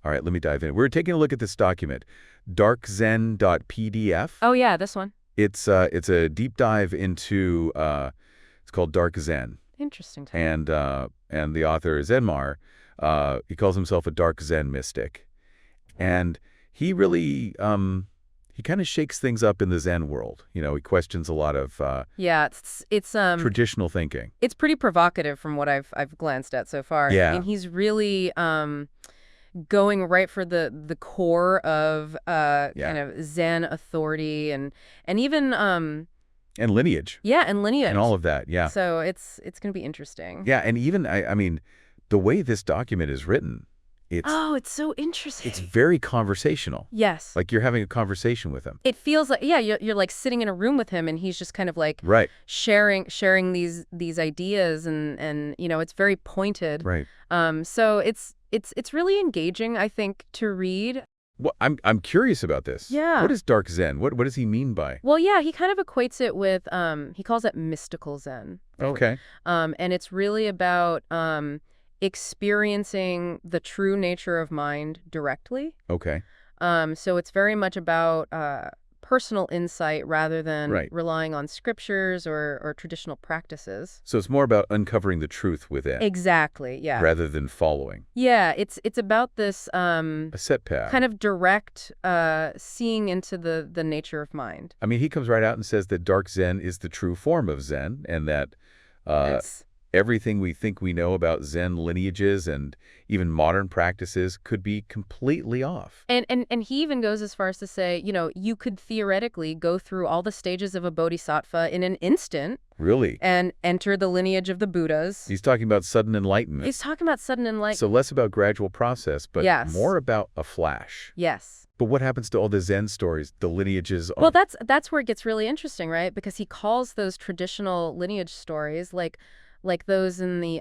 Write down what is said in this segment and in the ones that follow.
All right, let me dive in. We're taking a look at this document, darkzen.pdf. Oh, yeah, this one. It's a deep dive into, it's called Dark Zen. Interesting title. And the author is Enmar. He calls himself a Dark Zen mystic. And he really, he kind of shakes things up in the Zen world. You know, he questions a lot of Yeah, it's traditional thinking. it's pretty provocative from what I've glanced at so far. Yeah. I mean, he's really going right for the core of kind of Zen authority and even And lineage. yeah, and lineage. And all of that, yeah. So it's going to be interesting. Yeah, and even, I mean, the way this document is written, it's so interesting. it's very conversational. Yes. Like you're having a conversation with him. It feels like, yeah, you're like sitting in a room with him and he's just kind of like Right. sharing these ideas and you know, it's very pointed. Right. So it's really engaging, I think, to read. Well, I'm curious about this. Yeah. What is Dark Zen? What does he mean by? Well, yeah, he kind of equates it with he calls it Mystical Zen. Okay. And it's really about experiencing the true nature of mind directly. Okay. So it's very much about personal insight rather than relying on scriptures or traditional practices. So it's more about uncovering the truth within. Exactly, yeah. Rather than following. Yeah, it's about this A set path. kind of direct seeing into the nature of mind. I mean, he comes right out and says that Dark Zen is the true form of Zen and that It's everything we think we know about Zen lineages and even modern practices could be completely off. And he even goes as far as to say, you know, you could theoretically go through all the stages of a bodhisattva in an instant. Really? And enter the lineage of the Buddhas. He's talking about sudden enlightenment. He's talking about sudden enlightenment. So less about gradual process, but more about a flash. Yes. But what happens to all the Zen stories, the lineages? Well, that's where it gets really interesting, right? Because he calls those traditional lineage stories like those in the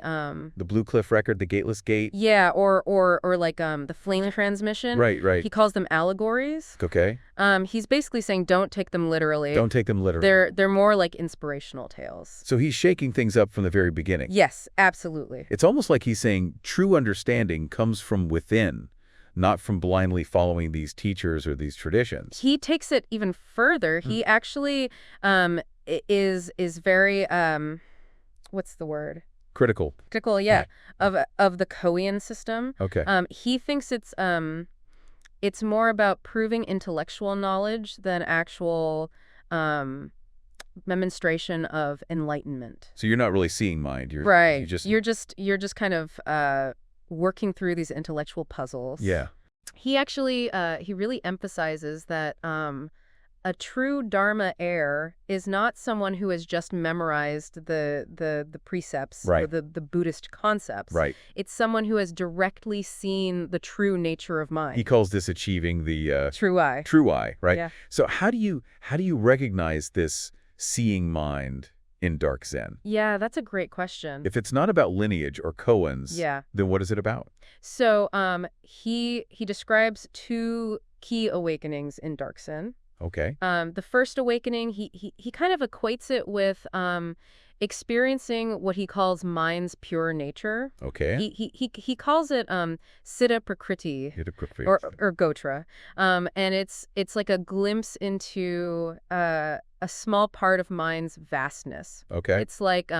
Blue Cliff Record, the Gateless Gate. Yeah, or like the flame transmission. Right. He calls them allegories. Okay. He's basically saying don't take them literally. Don't take them literally. They're more like inspirational tales. So he's shaking things up from the very beginning. Yes, absolutely. It's almost like he's saying true understanding comes from within, not from blindly following these teachers or these traditions. He takes it even further. He actually is very what's the word? Critical. Critical, yeah, of the Korean system. Okay. He thinks it's more about proving intellectual knowledge than actual demonstration of enlightenment. So you're not really seeing mind. You're just kind of working through these intellectual puzzles. Yeah. He actually he really emphasizes that a true Dharma heir is not someone who has just memorized the precepts, or the Buddhist concepts. Right. It's someone who has directly seen the true nature of mind. He calls this achieving the true I. True I, right? Yeah. So how do you recognize this seeing mind in Dark Zen? Yeah, that's a great question. If it's not about lineage or koans, then what is it about? So he describes two key awakenings in Dark Zen. Okay. The first awakening, he kind of equates it with experiencing what he calls mind's pure nature. Okay. He calls it Siddha Prakriti or Gotra, and it's like a glimpse into a small part of mind's vastness. Okay. It's like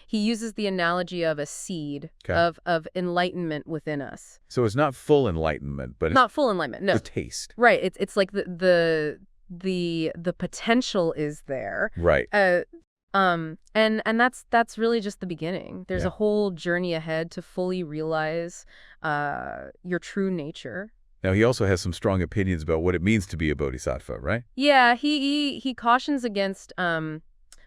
he uses the analogy of a seed of enlightenment within us. So it's not full enlightenment, but not full enlightenment. No. The taste. Right. It's like the potential is there. Right. And that's really just the beginning. There's a whole journey ahead to fully realize your true nature. Now, he also has some strong opinions about what it means to be a bodhisattva, right? Yeah, he cautions against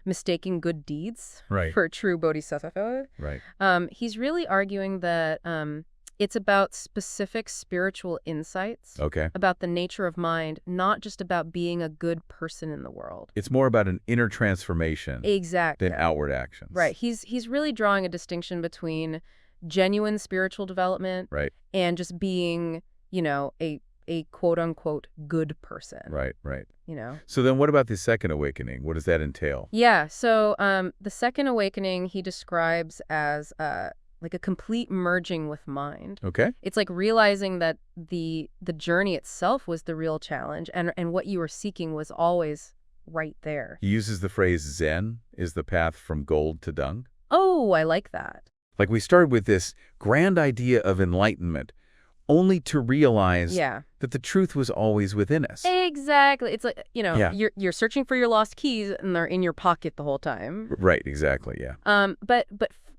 mistaking good deeds for a true bodhisattva. Right. He's really arguing that it's about specific spiritual insights about the nature of mind, not just about being a good person in the world. It's more about an inner transformation than outward actions. Right. He's really drawing a distinction between genuine spiritual development and just being, you know, a quote-unquote good person. Right. You know. So then what about the second awakening? What does that entail? Yeah. So the second awakening he describes as like a complete merging with mind. Okay. It's like realizing that the journey itself was the real challenge, and what you were seeking was always right there. He uses the phrase Zen is the path from gold to dung. Oh, I like that. Like we started with this grand idea of enlightenment, only to realize Yeah. that the truth was always within us. Exactly. It's like, Yeah. you're searching for your lost keys and they're in your pocket the whole time. Right, exactly, yeah.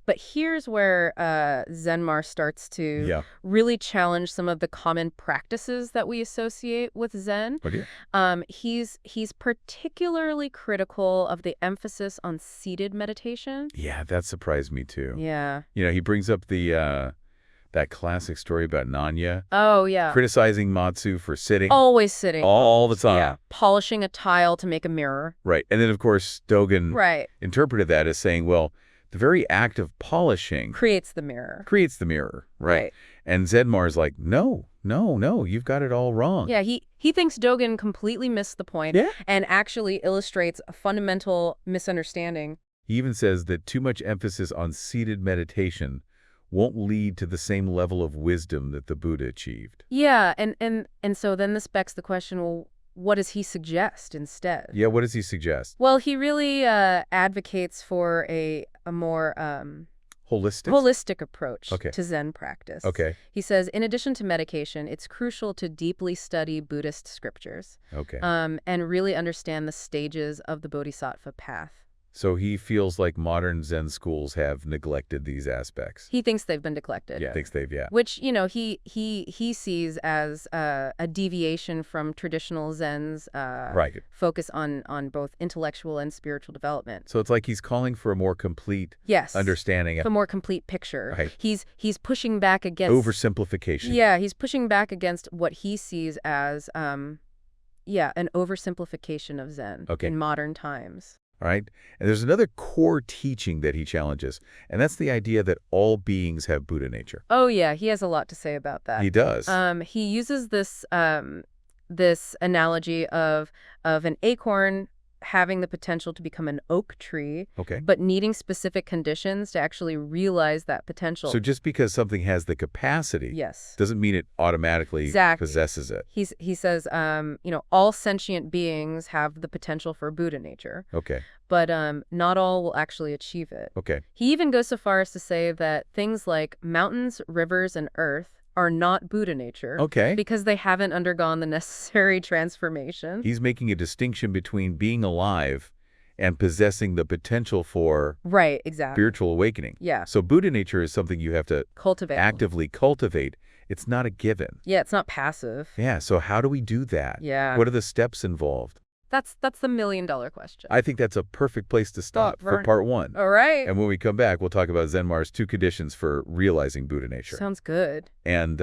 But here's where Zenmar starts to really challenge some of the common practices that we associate with Zen. What do He's particularly critical of the emphasis on seated meditation. Yeah, that surprised me too. Yeah. He brings up the that classic story about Nanya Oh, yeah. criticizing Matsu for sitting Always sitting. all the time. Yeah. Polishing a tile to make a mirror. Right. And then, of course, Dogen Right. interpreted that as saying, well, the very act of polishing Creates the mirror. creates the mirror. Right. And Zenmar's like, no, you've got it all wrong. Yeah, he thinks Dogen completely missed the point and actually illustrates a fundamental misunderstanding. He even says that too much emphasis on seated meditation won't lead to the same level of wisdom that the Buddha achieved. Yeah, and so then this begs the question, well, what does he suggest instead? Yeah, what does he suggest? Well, he really advocates for a more holistic approach to Zen practice. Okay. He says, in addition to medication, it's crucial to deeply study Buddhist scriptures. Okay. And really understand the stages of the Bodhisattva path. So he feels like modern Zen schools have neglected these aspects. He thinks they've been neglected. Yeah, thinks they've, Which, he sees as a deviation from traditional Zen's focus on both intellectual and spiritual development. So it's like he's calling for a more complete understanding. A more complete picture. Right. He's pushing back against oversimplification. Yeah, he's pushing back against what he sees as an oversimplification of Zen in modern times. All right. And there's another core teaching that he challenges, and that's the idea that all beings have Buddha nature. Oh, yeah. He has a lot to say about that. He does. He uses this analogy of an acorn having the potential to become an oak tree, but needing specific conditions to actually realize that potential. So just because something has the capacity doesn't mean it automatically possesses it. He says, all sentient beings have the potential for Buddha nature. But not all will actually achieve it. He even goes so far as to say that things like mountains, rivers, and earth are not Buddha nature because they haven't undergone the necessary transformation. He's making a distinction between being alive and possessing the potential for spiritual awakening. Yeah. So Buddha nature is something you have to actively cultivate. It's not a given. Yeah, it's not passive. Yeah, so how do we do that? Yeah. What are the steps involved? That's the million-dollar question. I think that's a perfect place to stop for part one. All right. And when we come back, we'll talk about Zenmar's 2 conditions for realizing Buddha nature. Sounds good. And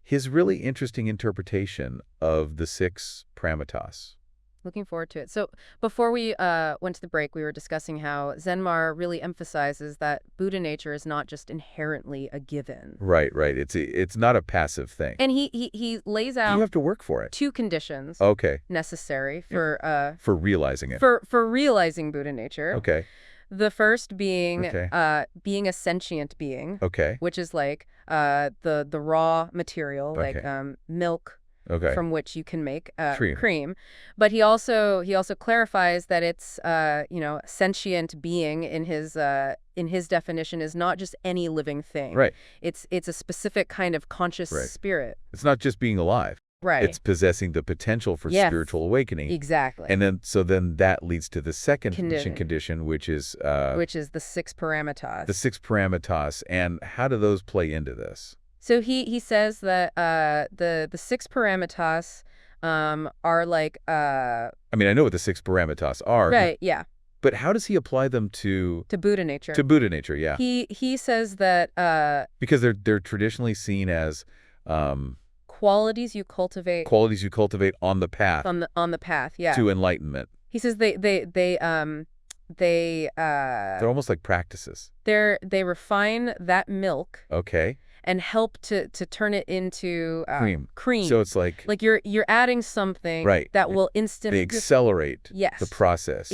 his really interesting interpretation of the 6 paramitas. Looking forward to it. So before we went to the break, we were discussing how Zenmar really emphasizes that Buddha nature is not just inherently a given. Right. It's not a passive thing. And he lays out you have to work for it. 2 conditions necessary for realizing it. For realizing Buddha nature. The first being being a sentient being. Which is like the raw material, like milk. From which you can make cream. But he also clarifies that it's sentient being in his definition is not just any living thing. Right. It's a specific kind of conscious spirit. It's not just being alive. Right. It's possessing the potential for spiritual awakening. Exactly. And then that leads to the second condition, which is the 6 paramitas. The 6 paramitas. And how do those play into this? So he says that the 6 paramitas are like I mean, I know what the 6 paramitas are. Right, yeah. But how does he apply them to Buddha nature? To Buddha nature, yeah. He says that because they're traditionally seen as qualities you cultivate on the path. On the path, yeah. To enlightenment. He says they're almost like practices. They refine that milk. And help to turn it into cream. So it's like you're adding something that will instantly accelerate the process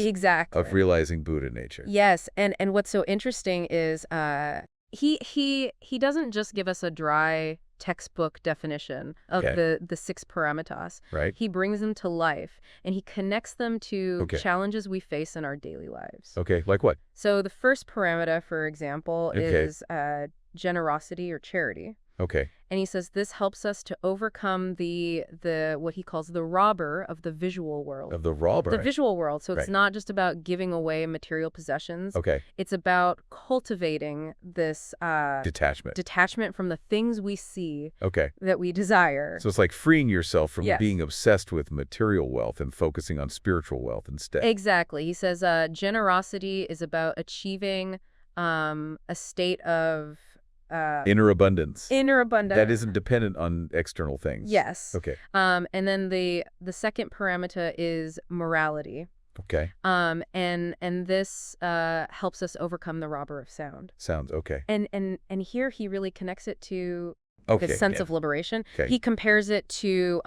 of realizing Buddha nature. Yes, and what's so interesting is He doesn't just give us a dry textbook definition of the 6 paramitas. Right. He brings them to life, and he connects them to Okay. challenges we face in our daily lives. Okay, like what? So the first paramita, for example, is generosity or charity. Okay. And he says this helps us to overcome the what he calls the robber of the visual world. Of the robber. The visual world. So it's Right. not just about giving away material possessions. Okay. It's about cultivating this Detachment. from the things we see Okay. that we desire. So it's like freeing yourself from Yes. being obsessed with material wealth and focusing on spiritual wealth instead. Exactly. He says generosity is about achieving a state of Inner abundance. inner abundance. That isn't dependent on external things. Yes. Okay. And then the second paramita is morality. Okay. And this helps us overcome the robber of sound. Sounds okay. And here he really connects it to Okay. this sense yeah. of liberation. Okay. He compares it to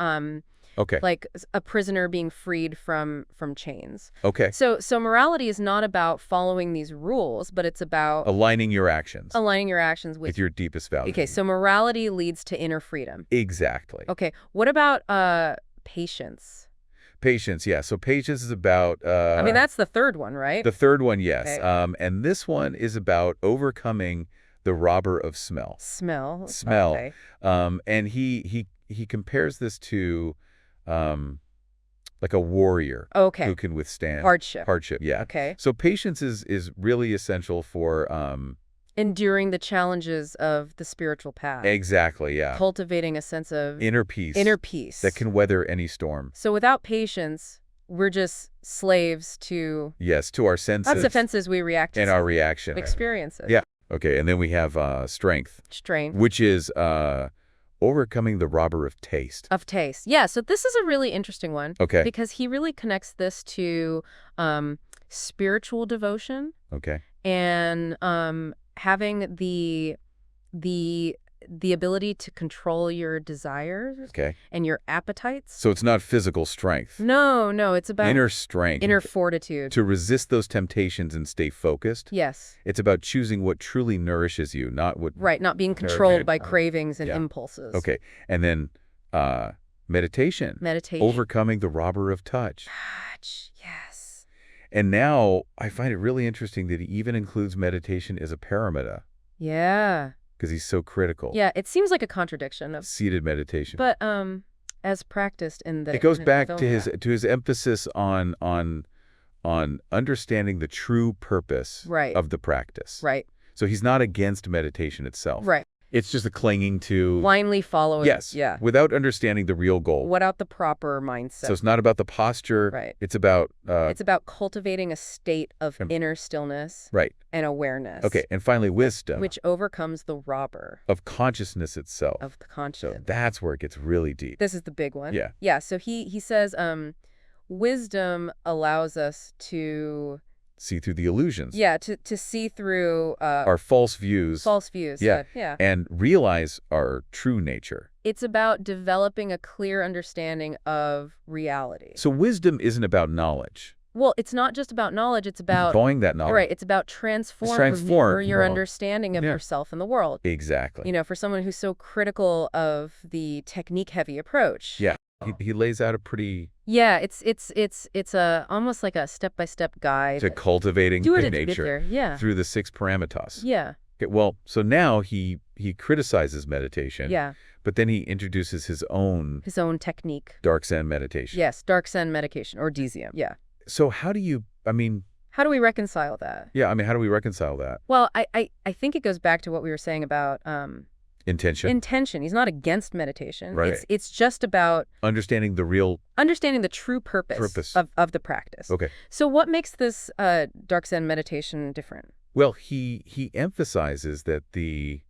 Okay. like a prisoner being freed from chains. Okay. So morality is not about following these rules, but it's about Aligning your actions aligning your actions with your deepest values. Okay, so morality leads to inner freedom. Exactly. Okay, what about patience? Patience, yeah. So patience is about... I mean, that's the third one, right? The third one, yes. Okay. And this one is about overcoming the robber of smell. Smell. Smell. Okay. And he compares this to like a warrior Okay. who can withstand Hardship. Yeah. Okay. So patience is really essential for Enduring the challenges of the spiritual path. exactly, yeah. Cultivating a sense of Inner peace. That can weather any storm. So without patience, we're just slaves to Yes, to our senses. That's offenses we react to. And our reaction. Experiences. Yeah. Okay, and then we have strength, Strength. which is overcoming the robber of taste. Of taste. Yeah, so this is a really interesting one. Okay. Because he really connects this to spiritual devotion Okay. and having the ability to control your desires Okay. and your appetites. So it's not physical strength. No, it's about Inner strength. inner fortitude. To resist those temptations and stay focused. Yes. It's about choosing what truly nourishes you, not what... Right, not being controlled by cravings and impulses. Okay. And then meditation. Meditation. Overcoming the robber of touch. Touch, yes. And now I find it really interesting that he even includes meditation as a paramita. Yeah. Because he's so critical. Yeah, it seems like a contradiction of Seated meditation. But as practiced in the it goes back to his emphasis on understanding the true purpose of the practice. Right. So he's not against meditation itself. Right. It's just a clinging to... Blindly following. Yes. Yeah. Without understanding the real goal. Without the proper mindset. So it's not about the posture. Right. It's about... it's about cultivating a state of inner stillness. Right. And awareness. Okay. And finally, wisdom. Which overcomes the robber. Of consciousness itself. Of the consciousness. So that's where it gets really deep. This is the big one. Yeah. Yeah. So he says wisdom allows us to... see through the illusions. Yeah, to see through... our false views. False views. Yeah. Yeah. And realize our true nature. It's about developing a clear understanding of reality. So wisdom isn't about knowledge. Well, it's not just about knowledge. It's about... Drawing that knowledge. Right. It's about transforming your understanding of yourself and the world. Exactly. You know, for someone who's so critical of the technique-heavy approach. Yeah. He lays out a pretty... Yeah, it's almost like a step-by-step guide. To cultivating the nature through the 6 paramitas. Yeah. Okay, well, so now he criticizes meditation. Yeah. But then he introduces his own technique. Dark Zen meditation. Yes, Dark Zen meditation or DZM. Yeah. So how do you, how do we reconcile that? Yeah, how do we reconcile that? Well, I think it goes back to what we were saying about intention. Intention. He's not against meditation. Right. It's just about understanding the true purpose. Of the practice. Okay. So what makes this Dark Zen meditation different? Well, he emphasizes that the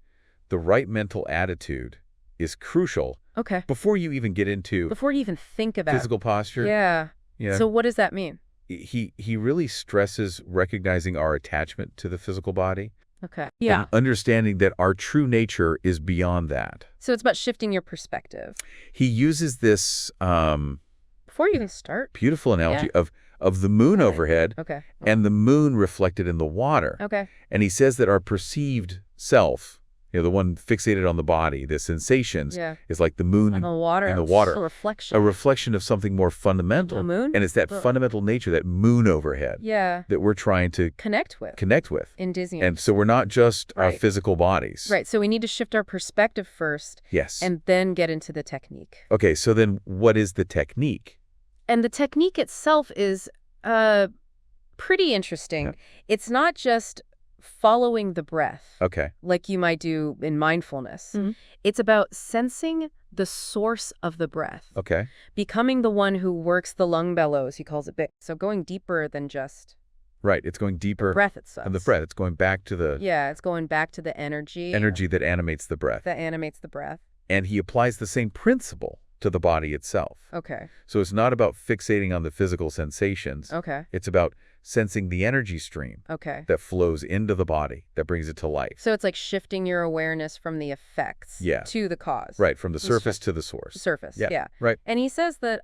right mental attitude is crucial. Okay. Before you even get into... Before you even think about... Physical posture. Yeah. So what does that mean? He really stresses recognizing our attachment to the physical body. Okay. Yeah. And understanding that our true nature is beyond that. So it's about shifting your perspective. He uses this before you even start, beautiful analogy of of the moon overhead Okay. and the moon reflected in the water. Okay. And he says that our perceived self, the one fixated on the body, the sensations, is like the moon And the water. and the water. A reflection. A reflection of something more fundamental. The moon? And it's that fundamental nature, that moon overhead, that we're trying to connect with. In Dizzying. And so we're not just our physical bodies. Right. So we need to shift our perspective first. Yes. And then get into the technique. Okay. So then what is the technique? And the technique itself is pretty interesting. Yeah. It's not just following the breath. Okay. Like you might do in mindfulness. Mm-hmm. It's about sensing the source of the breath. Okay. Becoming the one who works the lung bellows, he calls it big. So going deeper than just Right. It's going deeper. The breath itself. And the breath. It's going back to the... Yeah, it's going back to the energy. Energy that animates the breath. That animates the breath. And he applies the same principle to the body itself. Okay. So it's not about fixating on the physical sensations. Okay. It's about sensing the energy stream that flows into the body, that brings it to life. So it's like shifting your awareness from the effects to the cause. Right, from the surface to the source. Surface, yeah. Right. And he says that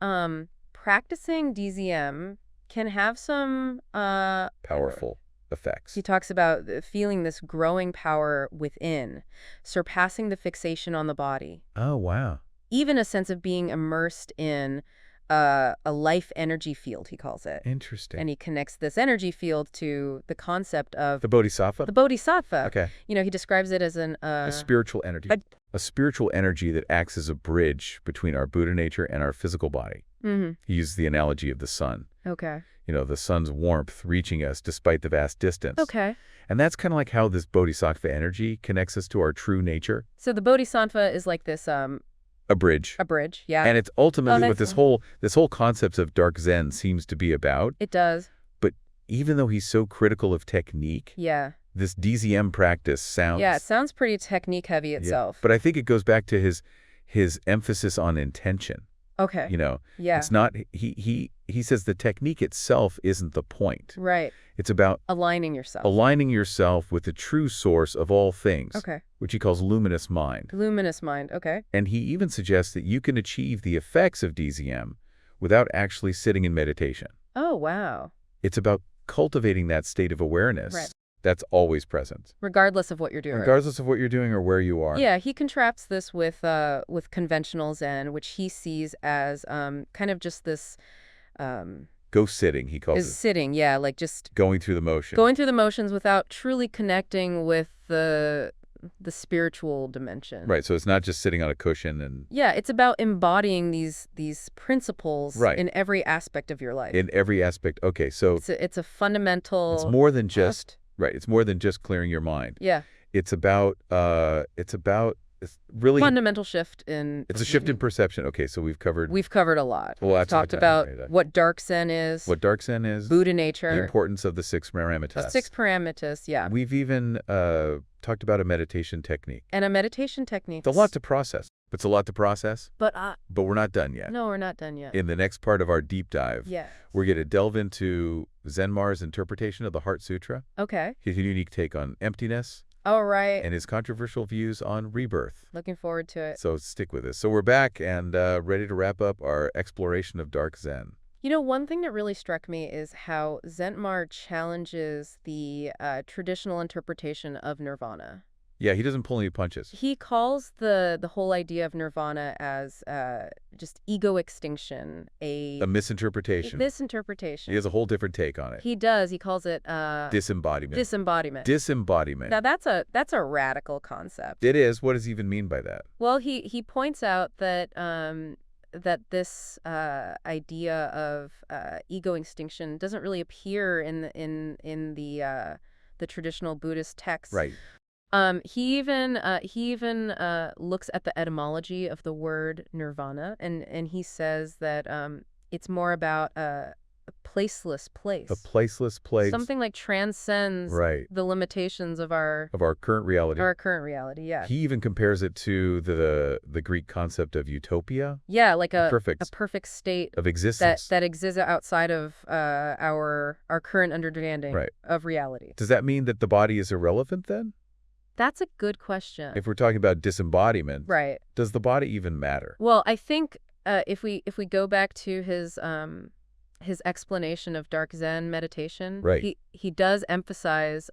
practicing DZM can have some... powerful effects. He talks about feeling this growing power within, surpassing the fixation on the body. Oh, wow. Even a sense of being immersed in a life energy field, he calls it. Interesting. And he connects this energy field to the concept of... The bodhisattva? The bodhisattva. Okay. He describes it as a spiritual energy. A spiritual energy that acts as a bridge between our Buddha nature and our physical body. Mm-hmm. He uses the analogy of the sun. Okay. The sun's warmth reaching us despite the vast distance. Okay. And that's kind of like how this bodhisattva energy connects us to our true nature. So the bodhisattva is like this... A bridge. A bridge, yeah. And it's ultimately what this whole concept of Dark Zen seems to be about. It does. But even though he's so critical of technique, this DZM practice sounds... Yeah, it sounds pretty technique-heavy itself. Yeah. But I think it goes back to his emphasis on intention. Okay. It's not... He says the technique itself isn't the point. Right. It's about... Aligning yourself. Aligning yourself with the true source of all things. Okay. Which he calls luminous mind. Luminous mind, okay. And he even suggests that you can achieve the effects of DZM without actually sitting in meditation. Oh, wow. It's about cultivating that state of awareness that's always present. Regardless of what you're doing. Regardless of what you're doing or where you are. Yeah, he contrasts this with conventional Zen, which he sees as kind of just this... Ghost sitting, he calls it. Sitting, yeah, like just... Going through the motions. Going through the motions without truly connecting with the spiritual dimension. Right, so it's not just sitting on a cushion and... Yeah, it's about embodying these principles in every aspect of your life. In every aspect. Okay, so... It's a fundamental... It's more than just... Right, it's more than just clearing your mind. Yeah. It's about... It's really... Fundamental shift in... It's a shift in perception. Okay, so we've covered... We've covered a lot. Well, we've talked about what Dark Zen is. What Dark Zen is. Buddha nature. The importance of the 6 paramitas. The 6 paramitas, yeah. We've even talked about a meditation technique. And a meditation technique. It's a lot to process. It's a lot to process. But we're not done yet. No, we're not done yet. In the next part of our deep dive, yeah, we're going to delve into Zenmar's interpretation of the Heart Sutra. Okay. His unique take on emptiness. All right. And his controversial views on rebirth. Looking forward to it. So stick with us. So we're back and ready to wrap up our exploration of Dark Zen. One thing that really struck me is how Zenmar challenges the traditional interpretation of nirvana. Yeah, he doesn't pull any punches. He calls the whole idea of nirvana as just ego extinction, a misinterpretation. He has a whole different take on it. He does. He calls it disembodiment. Disembodiment. Now that's a radical concept. It is. What does he even mean by that? Well, he points out that that this idea of ego extinction doesn't really appear in the traditional Buddhist texts. Right. He even looks at the etymology of the word nirvana, and he says that it's more about a placeless place. A placeless place. Something like transcends the limitations of our current reality. Our current reality, yeah. He even compares it to the Greek concept of utopia. Yeah, like a perfect state of existence that exists outside of our current understanding of reality. Does that mean that the body is irrelevant then? That's a good question. If we're talking about disembodiment, does the body even matter? Well, I think if we go back to his explanation of Dark Zen meditation, Right. he does emphasize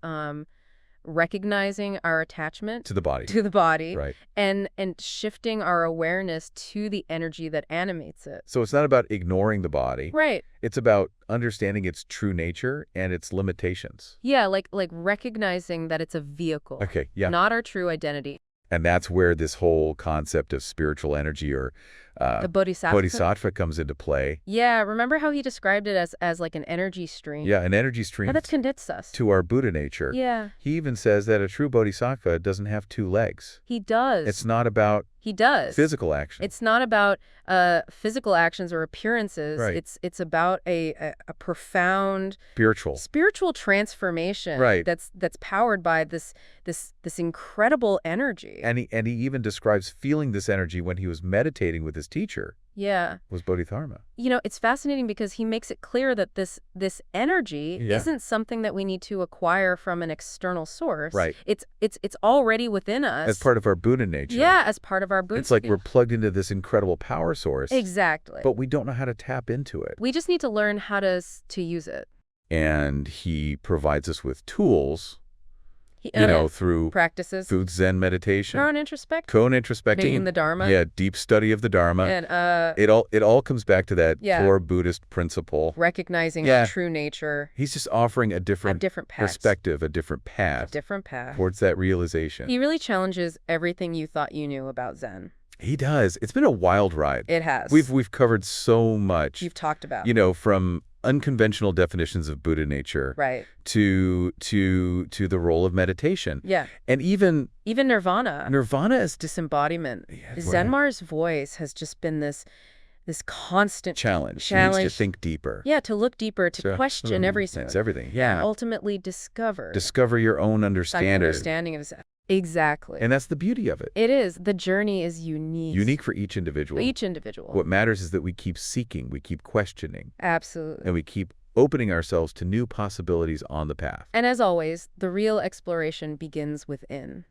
recognizing our attachment To the body. to the body, Right. and shifting our awareness to the energy that animates it. So it's not about ignoring the body. Right. It's about understanding its true nature and its limitations. Yeah, like recognizing that it's a vehicle. Okay, yeah. Not our true identity. And that's where this whole concept of spiritual energy or The bodhisattva. comes into play. Yeah, remember how he described it as like an energy stream? Yeah, an energy stream How that connects us. to our Buddha nature. Yeah. He even says that a true bodhisattva doesn't have two legs. He does. It's not about He does. physical action. It's not about physical actions or appearances. Right. It's about a profound spiritual transformation. Right. That's powered by this incredible energy. And he even describes feeling this energy when he was meditating with his teacher. Yeah. Was Bodhidharma. You know, it's fascinating because he makes it clear that this energy isn't something that we need to acquire from an external source. Right. It's already within us. As part of our Buddha nature. Yeah, as part of our Buddha. It's like we're plugged into this incredible power source. Exactly. But we don't know how to tap into it. We just need to learn how to use it. And he provides us with tools, through practices, through Zen meditation, co-introspecting, reading the Dharma. Yeah, deep study of the Dharma. And it all comes back to that core Buddhist principle. Recognizing true nature. He's just offering a different perspective, a different path towards that realization. He really challenges everything you thought you knew about Zen. He does. It's been a wild ride. It has. We've covered so much. You've talked about. From unconventional definitions of Buddha nature, right, to the role of meditation. Yeah. And even nirvana. Nirvana is disembodiment. Zenmar's voice has just been this constant challenge. He needs to think deeper. Yeah, to look deeper, to question everything. It's everything. Yeah. And ultimately discover your own understanding of Zen. Exactly. And that's the beauty of it. It is. The journey is unique. Unique for each individual. What matters is that we keep seeking, we keep questioning. Absolutely. And we keep opening ourselves to new possibilities on the path. And as always, the real exploration begins within.